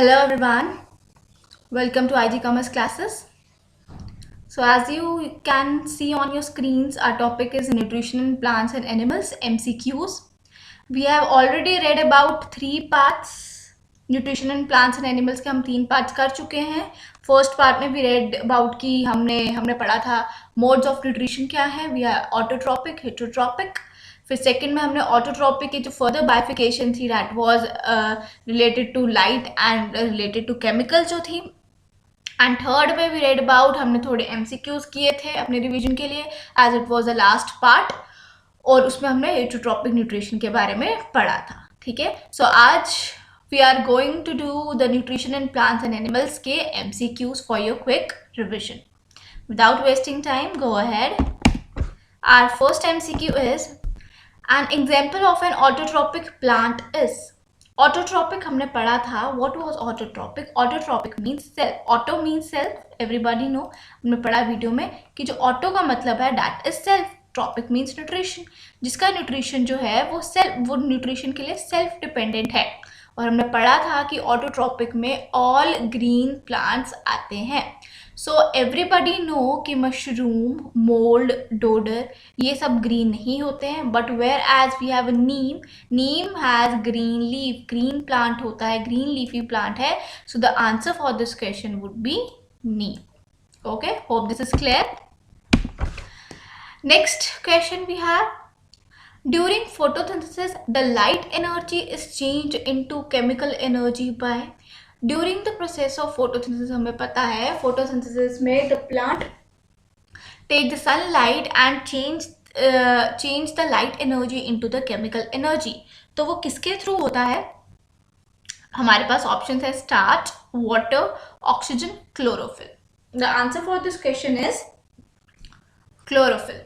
Hello everyone, welcome to IG Commerce classes. So as you can see on your screens, our topic is nutrition in plants and animals, MCQs. We have already read about 3 parts. Nutrition in plants and animals के हम 3 parts कर चुके हैं. First part में we read about कि हमने पढ़ा था मोड्स ऑफ न्यूट्रिशन क्या है. We are autotrophic, heterotrophic. फिर सेकंड में हमने ऑटोट्रॉपिक की जो फर्दर बाइफिकेशन थी that was related to light and related to chemical जो थी. एंड थर्ड में वी रेड अबाउट, हमने थोड़े एमसीक्यूज किए थे अपने रिवीजन के लिए as it was the last part, और उसमें हमने हेटरोट्रॉपिक न्यूट्रिशन के बारे में पढ़ा था. ठीक है, सो आज we are going to do the nutrition in plants and animals के MCQs for your quick revision. Without wasting time, go ahead. Our first MCQ is an example of an autotrophic plant is. Autotrophic हमने पढ़ा था. What was autotrophic? Autotrophic means self. Auto means self, everybody know. हमने पढ़ा video में कि जो auto का मतलब है that is self. Trophic means nutrition, जिसका न्यूट्रिशन जो है वो न्यूट्रिशन के लिए सेल्फ डिपेंडेंट है. और हमने पढ़ा था कि ऑटोट्रॉपिक में ऑल ग्रीन प्लांट्स आते हैं. सो एवरीबडी नो कि मशरूम, मोल्ड, डोडर ये सब ग्रीन नहीं होते हैं. But whereas we have neem, neem has green leaf. Green plant होता है, ग्रीन लीफी प्लांट है. So the answer for this question would be neem. Okay, hope this is clear. Next question we have, during photosynthesis the light energy is changed into chemical energy by. During the process of photosynthesis हमें पता है photosynthesis में the plant take the sunlight and change the light energy into the chemical energy. तो वो किसके through होता है? हमारे पास ऑप्शन है starch, water, oxygen, chlorophyll. The answer for this question is chlorophyll.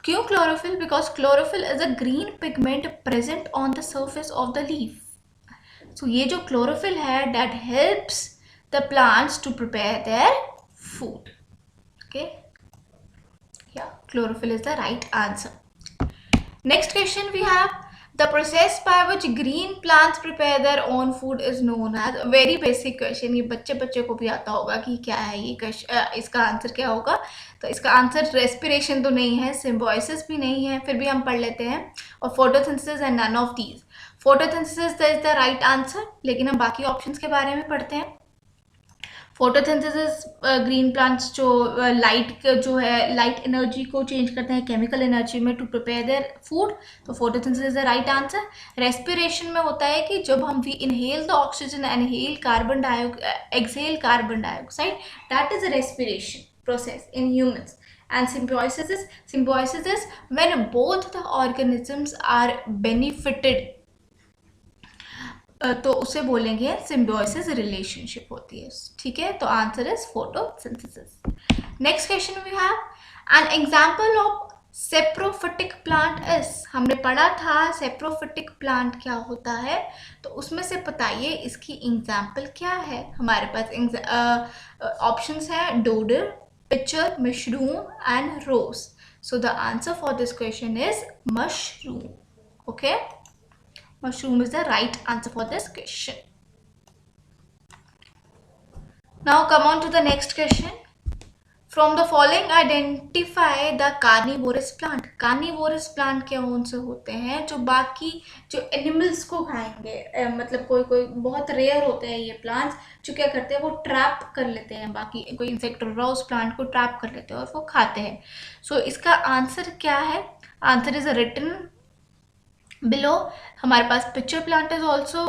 क्यों chlorophyll? Because chlorophyll is a green pigment present on the surface of the leaf. So ये जो क्लोरोफिल है that helps the plants to prepare their food. Okay, yeah chlorophyll is the right answer. Next question we have, the process by which green plants prepare their own food is known as. very basic question. ये बच्चे को भी आता होगा कि क्या है ये क्वेश्चन, इसका आंसर क्या होगा. तो इसका आंसर रेस्पिरेशन तो नहीं है, सिम्बायोसिस भी नहीं है, फिर भी हम पढ़ लेते हैं. और photosynthesis and none of these. Photosynthesis is the right answer, लेकिन हम बाकी ऑप्शंस के बारे में पढ़ते हैं. फोटोसिंथेसिस ग्रीन प्लांट्स जो लाइट जो है, लाइट एनर्जी को चेंज करते हैं केमिकल एनर्जी में टू प्रिपेयर देयर फूड. तो photosynthesis is the right answer. Respiration में होता है कि जब हम we inhale the oxygen and exhale carbon dioxide, that is a respiration process in humans. And symbiosis is when both the organisms are benefited. तो उसे बोलेंगे सिम्बियोसिस रिलेशनशिप होती है. ठीक है, तो answer is photosynthesis. Next question we have, an example of saprophytic plant is. हमने पढ़ा था सेप्रोफिटिक प्लांट क्या होता है, तो उसमें से बताइए इसकी एग्जांपल क्या है. हमारे पास ऑप्शंस है dodder, pitcher, mushroom and rose. So the answer for this question is mushroom. Okay, mushroom is the right answer for this question. Now come on to the next question. From the following identify the carnivorous plant. Carnivorous plant कौन से होते हैं? जो बाकी जो animals को खाएंगे, मतलब कोई बहुत रेयर होते हैं ये प्लांट्स जो क्या करते हैं, वो ट्रैप कर लेते हैं बाकी कोई इंसेक्ट वगैरह उस प्लांट को ट्रैप कर लेते हैं और वो खाते हैं. सो इसका आंसर क्या है? Answer is written below. हमारे पास picture plant is also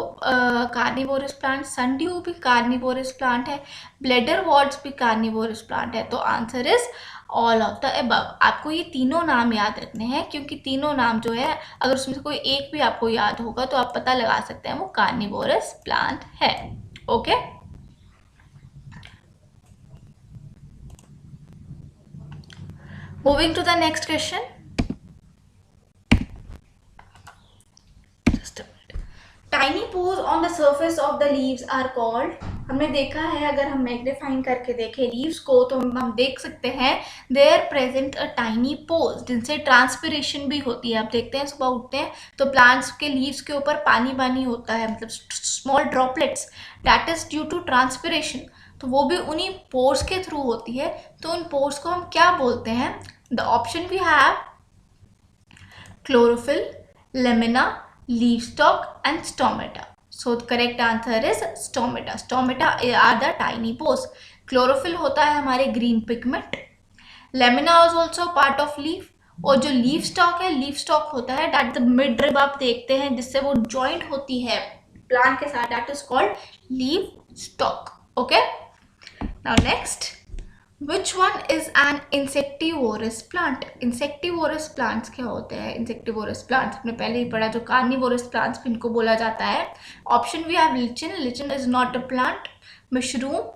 carnivorous plant. Sundew भी कार्निवोरस प्लांट है. ब्लेडर वॉर्ड्स भी कार्निवोरस प्लांट है. तो answer is all of the above. आपको ये तीनों नाम याद रखने हैं, क्योंकि तीनों नाम जो है अगर उसमें से कोई एक भी आपको याद होगा तो आप पता लगा सकते हैं वो कार्निवोरस प्लांट है. Okay, moving to the next question. Tiny pores on the surface of the leaves are called. हमने देखा है, अगर हम मैग्नीफाइंग करके देखें लीव्स को तो हम देख सकते हैं there present a tiny pores, जिनसे ट्रांसपिरेशन भी होती है। आप देखते हैं सुबह उठते हैं तो प्लांट्स के लीव्स के ऊपर पानी पानी होता है, मतलब small droplets, that is due to transpiration. तो वो भी उन्हीं पोर्स के थ्रू होती है। तो उन पोर्स को हम क्या बोलते हैं? The option we have chlorophyll, lamina, leaf stalk and stomata. So the correct answer is stomata. Stomata are the tiny pores. Chlorophyll होता है हमारे green pigment. Lamina is also part of leaf. और जो लीफ स्टॉक है, leaf stock होता है that the mid rib आप देखते हैं जिससे वो जॉइंट होती है प्लांट के साथ, that is called leaf stock. Okay, now next, Which one is an insectivorous plant? Insectivorous plants क्या होते हैं? Insectivorous plants हमने पहले ही पढ़ा, जो carnivorous plants भी इनको बोला जाता है। Option we have lichen. Lichen is not a plant. Mushroom,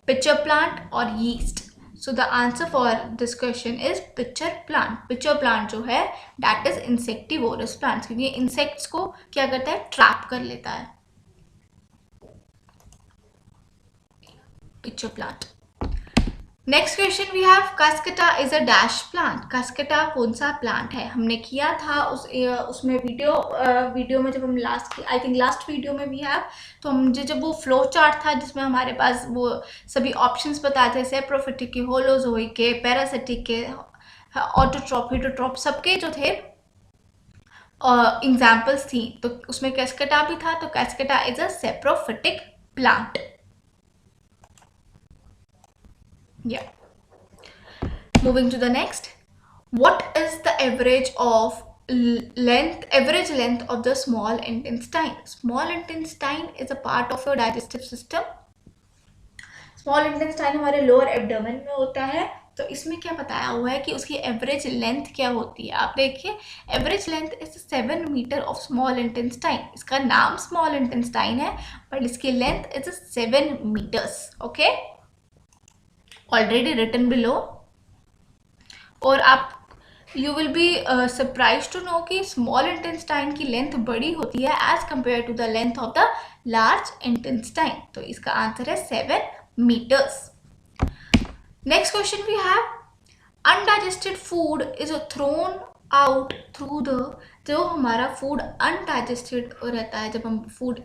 pitcher plant और yeast. So the answer for this question is pitcher plant. Pitcher plant जो है that is insectivorous plants, क्योंकि ये insects को क्या करता है? Trap कर लेता है। Pitcher plant. Next question we have cuscuta is a dash plant. Cuscuta कौन सा प्लांट है? हमने किया था उसमें वीडियो में, जब हम लास्ट वीडियो में भी है, तो मुझे जब वो फ्लो चार्ट था जिसमें हमारे पास वो सभी ऑप्शंस बताए थे, सेप्रोफिटिक के, होलोजोइक के, पैरासिटिक के, ऑटोट्रॉप, हिटोट्रॉप, सबके जो थे एग्जाम्पल्स थी, तो उसमें कास्केटा भी था। तो cuscuta is a saprophytic plant. Yeah. Moving to the next. What is the average length of the small intestine? Small intestine is a part of your digestive system. Small intestine हमारे lower abdomen में होता है। तो इसमें क्या बताया हुआ है कि उसकी एवरेज लेंथ क्या होती है? आप देखिए, average length is 7 metre of small intestine. इसका नाम स्मॉल इंटेस्टाइन है बट इसकी length is 7 metres. Okay, already written below. और आप you will be surprise to know कि स्मॉल इंटेस्टाइन की लेंथ बड़ी होती है as compare to the length of the large intestine. तो इसका आंसर है 7 metres. Next question we have, undigested food is thrown out through the, जो हमारा फूड अनडाइजेस्टेड रहता है, जब हम फूड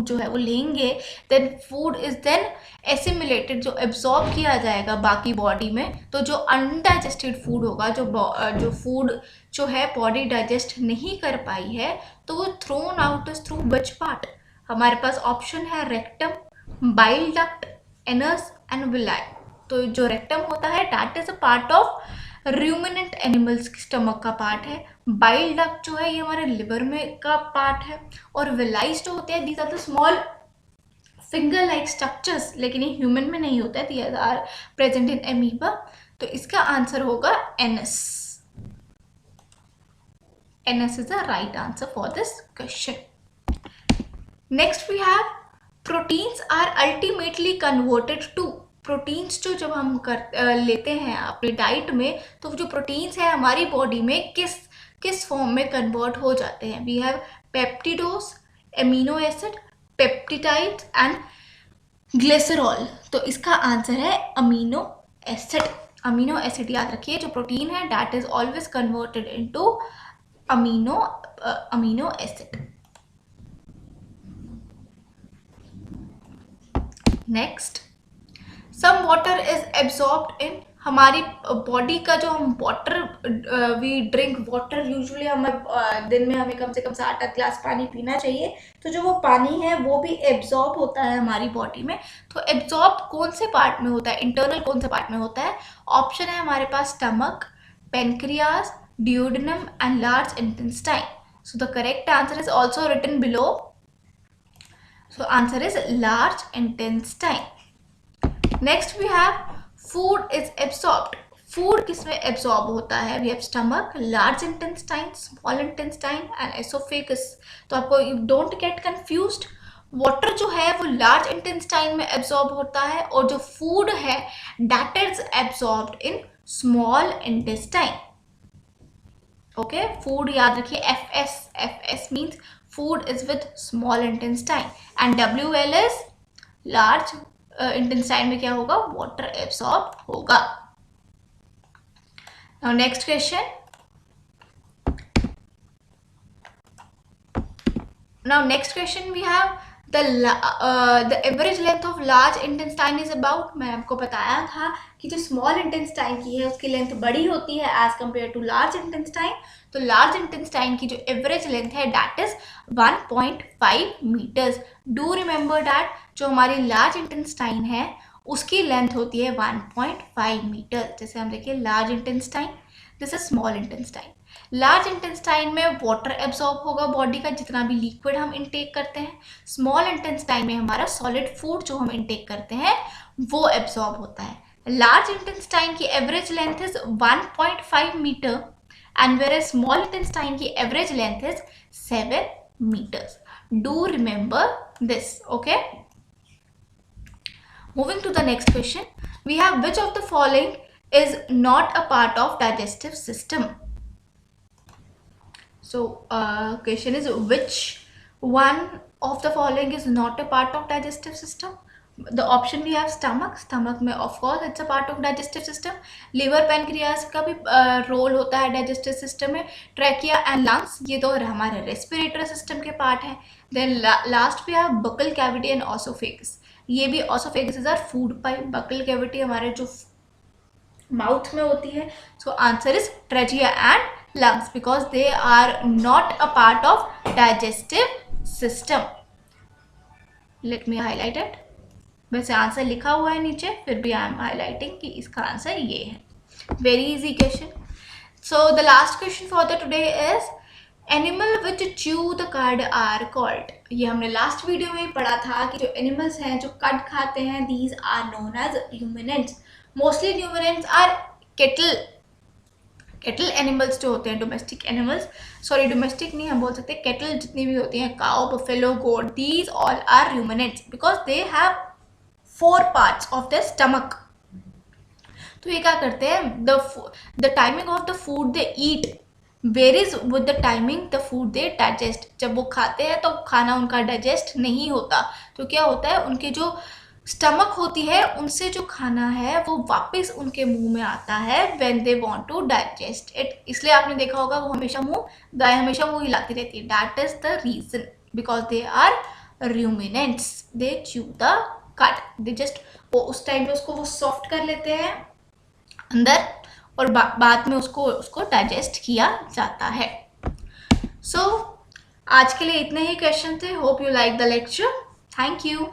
जो है वो लेंगे, then food is then assimilated, जो एब्जॉर्ब किया जाएगा बाकी बॉडी में। तो जो अनडाइजेस्टेड फूड होगा, जो फूड जो है बॉडी डाइजेस्ट नहीं कर पाई है, तो वो thrown out is through which part? हमारे पास ऑप्शन है rectum, bile duct, anus and villi. तो जो रेक्टम होता है that is a part of ruminant animals की स्टमक का पार्ट है। बाइल डक्ट जो है ये हमारे लिवर में का पार्ट है। और विलाइज जो होते हैं these are the small finger like structures, लेकिन ये ह्यूमन में नहीं होता है, these are present in amoeba. तो इसका आंसर होगा anus. Anus is the right answer for this question. Next we have, proteins are ultimately converted to. Proteins जो जब हम लेते हैं अपनी डाइट में, तो जो प्रोटीन्स है हमारी बॉडी में किस फॉर्म में कन्वर्ट हो जाते हैं? We have peptides, amino acid, peptides and glycerol. तो इसका आंसर है अमीनो एसिड। अमीनो एसिड याद रखिए, जो प्रोटीन है that is always converted into amino acid. Next, some water is absorbed in. हमारी बॉडी का जो हम water we drink water, usually हमें दिन में हमें कम से कम 7-8 ग्लास पानी पीना चाहिए। तो जो वो पानी है वो भी एब्जॉर्ब होता है हमारी बॉडी में। तो एब्जॉर्ब कौन से पार्ट में होता है? इंटरनल कौन से पार्ट में होता है? ऑप्शन है हमारे पास stomach, pancreas, duodenum and large intestine. So the correct answer is also written below. So answer is large intestine. Next we have, food is absorbed. Food किसमें एब्सॉर्ब होता है? We have stomach, large intestine, small intestine and oesophagus. तो आपको don't get confused, water जो है वो large intestine में absorb होता है और जो फूड है that is absorbed in small intestine. Okay, food याद रखिए, F S means food is with small intestine and WL is large intestine में क्या होगा, water absorb होगा. Now next question. Now next question we have the average length of large intestine is about. मैं आपको बताया था कि जो small intestine की है उसकी लेंथ बड़ी होती है as compared to large intestine. तो large intestine की जो average length है that is 1.5 meters. Do remember that जो हमारी large intestine है उसकी लेंथ होती है 1.5 मीटर. जैसे हम देखिए large intestine, this is small intestine. Large intestine में वाटर एब्सॉर्ब होगा बॉडी का, जितना भी लिक्विड हम इनटेक करते हैं. स्मॉल इंटेस्टाइन में हमारा सॉलिड फूड जो हम इनटेक करते हैं वो एब्सॉर्ब होता है. लार्ज इंटेस्टाइन की average length is 1.5 metre and where small intestine की average length is 7 meters. Do remember this. Okay. Moving to the next question, we have which of the following is not a part of digestive system. So question is which one of the following is not a part of digestive system. The option we have stomach में of course it's a part of digestive system. Liver, pancreas का भी role होता है digestive system में. Trachea and lungs ये तो हमारे respiratory system के part है. Then last we have buccal cavity and esophagus. ये भी esophagus is our food pipe. Buccal cavity हमारे जो mouth में होती है. So answer is trachea and lungs because they are not a part of digestive system. Let me highlight it. वैसे answer लिखा हुआ है नीचे, फिर भी आई एम हाईलाइटिंग कि इसका आंसर ये है. Very easy question. So the last question for the today is animal which chew the कड आर कॉल्ड. ये हमने लास्ट वीडियो में पढ़ा था कि जो एनिमल्स हैं जो कड खाते हैं these are known as ruminants. Mostly ruminants are cattle animals जो होते हैं, डोमेस्टिक एनिमल्स, सॉरी डोमेस्टिक नहीं हम बोल सकते, केटल जितनी भी होती हैं, cow, buffalo, goat, these all are ruminants because they have 4 parts of the stomach. तो ये क्या करते हैं, the timing of the food they eat varies with the timing the food they digest. जब वो खाते हैं तो खाना उनका डाइजेस्ट नहीं होता, तो क्या होता है उनके जो स्टमक होती है उनसे जो खाना है वो वापस उनके मुंह में आता है when they want to digest it. इसलिए आपने देखा होगा वो हमेशा गाय हमेशा मुंह हिलाती रहती है. That is the reason because they are ruminants. They chew the cut. They just वो उस टाइम पे उसको वो सॉफ्ट कर लेते हैं अंदर और बाद में उसको डाइजेस्ट किया जाता है. सो आज के लिए इतने ही क्वेश्चन थे. Hope you like the lecture. Thank you.